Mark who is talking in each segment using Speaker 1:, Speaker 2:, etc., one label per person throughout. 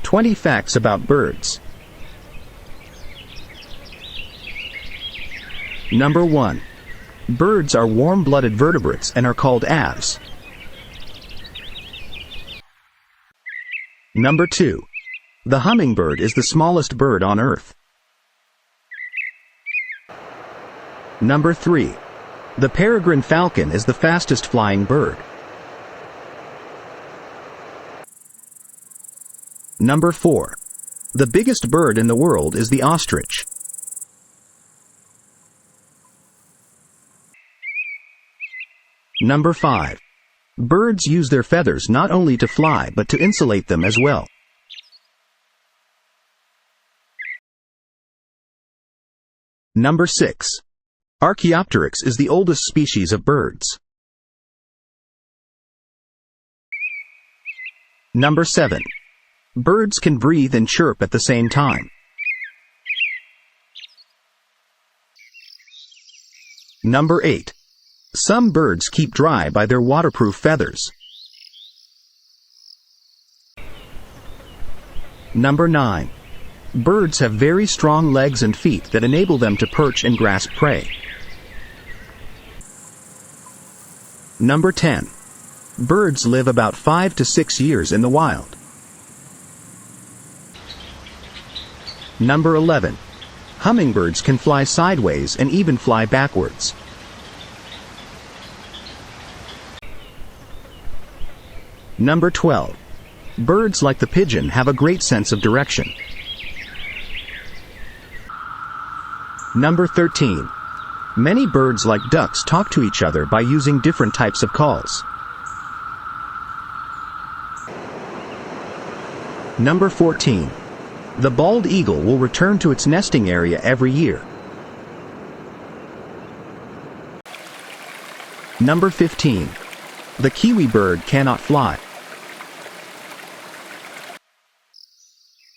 Speaker 1: 20 facts about birds. Number 1. Birds are warm-blooded vertebrates and are called aves. Number 2. The hummingbird is the smallest bird on Earth. Number 3. The peregrine falcon is the fastest flying bird. Number 4. The biggest bird in the world is the ostrich. Number 5. Birds use their feathers not only to fly but to insulate them as well. Number 6. Archaeopteryx is the oldest species of birds. Number 7. Birds can breathe and chirp at the same time. Number 8. Some birds keep dry by their waterproof feathers. Number 9. Birds have very strong legs and feet that enable them to perch and grasp prey. Number 10. Birds live about 5 to 6 years in the wild. Number 11. Hummingbirds can fly sideways and even fly backwards. Number 12. Birds like the pigeon have a great sense of direction. Number 13. Many birds like ducks talk to each other by using different types of calls. Number 14. The bald eagle will return to its nesting area every year. Number 15. The kiwi bird cannot fly.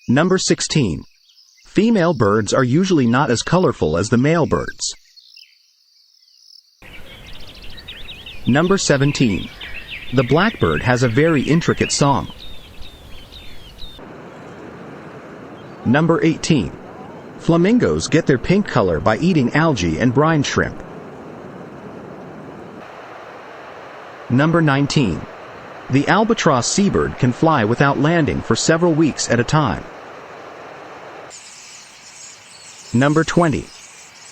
Speaker 1: Number 16. Female birds are usually not as colorful as the male birds. Number 17. The blackbird has a very intricate song. Number 18. Flamingos get their pink color by eating algae and brine shrimp. Number 19. The albatross seabird can fly without landing for several weeks at a time. Number 20.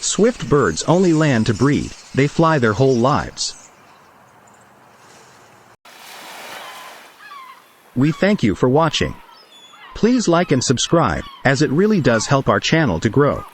Speaker 1: Swift birds only land to breed, they fly their whole lives. We thank you for watching. Please like and subscribe, as it really does help our channel to grow.